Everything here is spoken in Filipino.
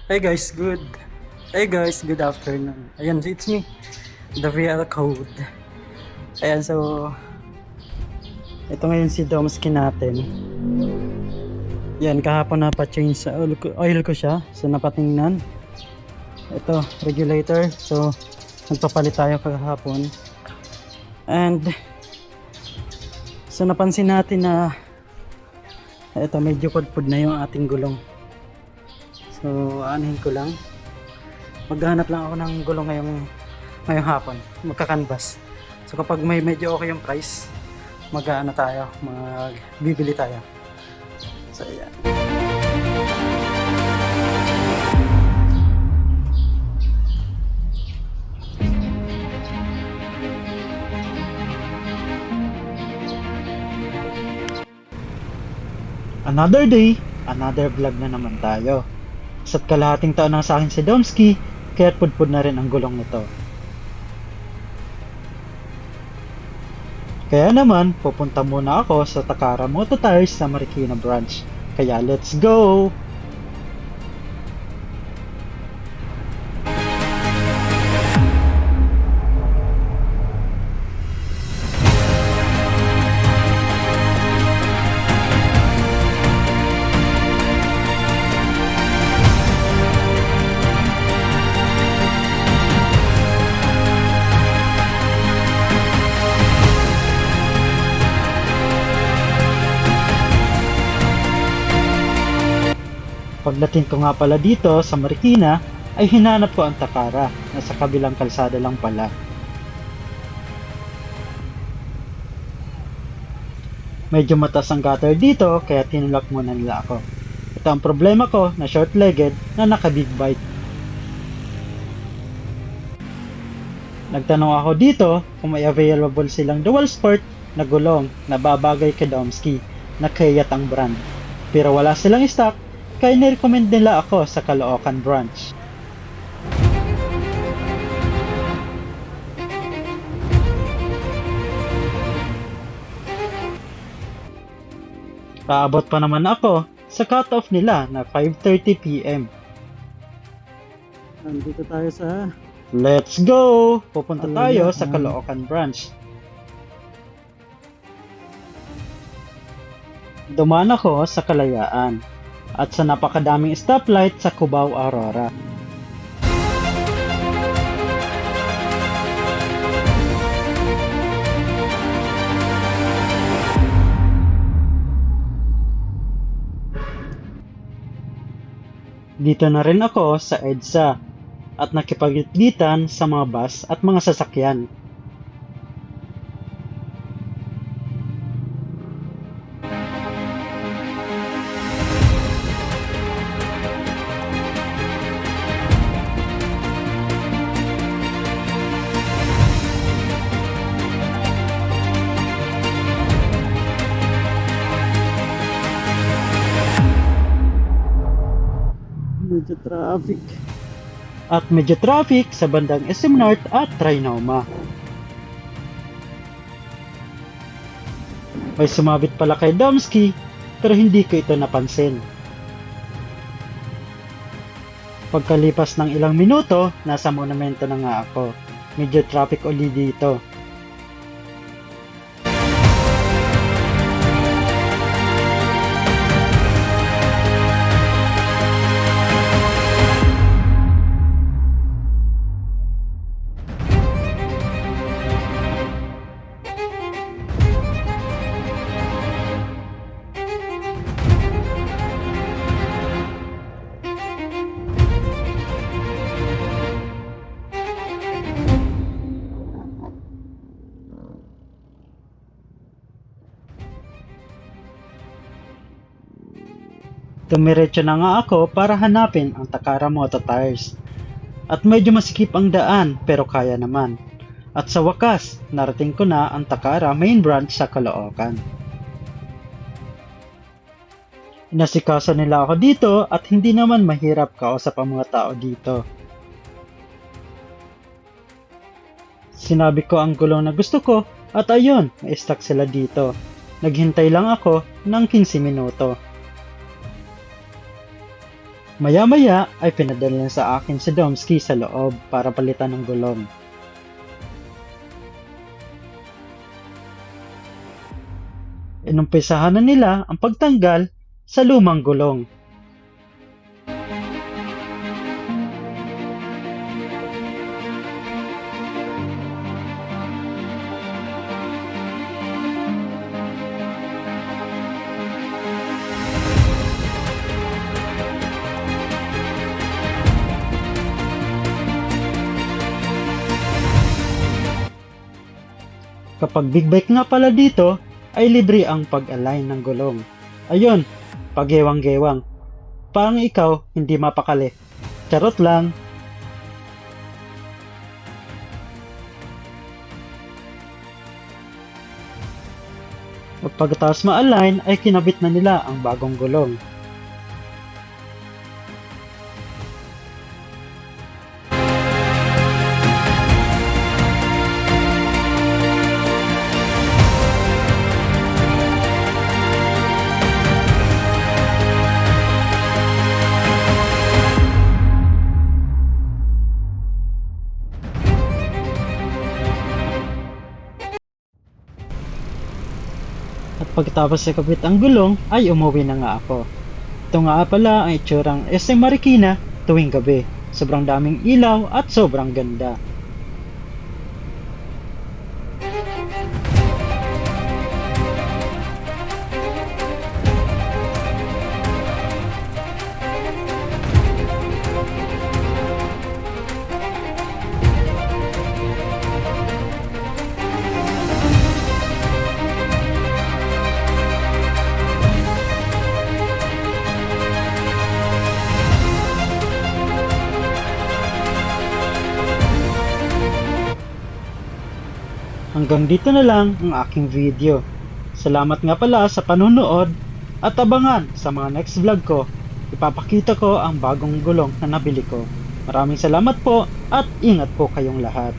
Hey guys, good afternoon. Ayan, it's me, the VR Code. Ayan, so ito ngayon si Domsky natin. Yan, kahapon napa-change sa oil ko siya. So napatingnan. Ito, regulator. So nagpapalit tayo kahapon. And so napansin natin na ito medyo pudpud na yung ating gulong. So anuhin ko lang. Maghahanap lang ako ng gulong ngayong hapon. Magka-canvas. So kapag may medyo okay yung price, magbibili tayo. So ayan. Another day, another vlog na naman tayo. Isa't kalahating taon na sa akin si Domsky, kaya't pudpud na rin ang gulong nito. Kaya naman, pupunta muna ako sa Takara Moto Tires sa Marikina branch. Kaya let's go! Pagdating ko nga pala dito sa Marikina, ay hinanap ko ang Takara na sa kabilang kalsada lang pala. Medyo mataas ang gutter dito kaya tinulak muna nila ako. Ito ang problema ko na short-legged na naka-big bike. Nagtanong ako dito kung may available silang dual sport na gulong na babagay kay Domsky na Kayat ang brand. Pero wala silang stock kaya nirecommend nila ako sa Caloocan branch. Paabot pa naman ako sa cut-off nila na 5:30 PM. Nandito tayo sa Let's go! Pupunta tayo sa Ayan. Caloocan branch. Dumaan ako sa Kalayaan at sa napakadaming stoplight sa Cubao, Aurora. Dito na rin ako sa EDSA at nakipagitgitan sa mga bus at mga sasakyan. medyo traffic. At medyo traffic sa bandang SM North at Trinoma. May sumabit pala kay Domsky pero hindi ko ito napansin. Pagkalipas ng ilang minuto, nasa monumento na nga ako. Medyo traffic uli dito. Dumiretso na nga ako para hanapin ang Takara Moto Tires. At medyo masikip ang daan pero kaya naman. At sa wakas, narating ko na ang Takara main branch sa Caloocan. Inasikaso nila ako dito at hindi naman mahirap kausap ang mga tao dito. Sinabi ko ang gulong na gusto ko at ayun, may stock sila dito. Naghintay lang ako ng 15 minuto. Maya-maya ay pinadala niya sa akin si Domsky sa loob para palitan ng gulong. Inumpisahan na nila ang pagtanggal sa lumang gulong. Kapag big bike nga pala dito, ay libre ang pag-align ng gulong. Ayun, paggewang-gewang. Parang ikaw hindi mapakali. Charot lang. At pagkatapos ma-align ay kinabit na nila ang bagong gulong. At pagkatapos ikabit ang gulong ay umuwi na nga ako. Ito nga pala ang itsurang SM Marikina tuwing gabi. Sobrang daming ilaw at sobrang ganda. Hanggang dito na lang ang aking video. Salamat nga pala sa panunood at abangan sa mga next vlog ko. Ipapakita ko ang bagong gulong na nabili ko. Maraming salamat po at ingat po kayong lahat.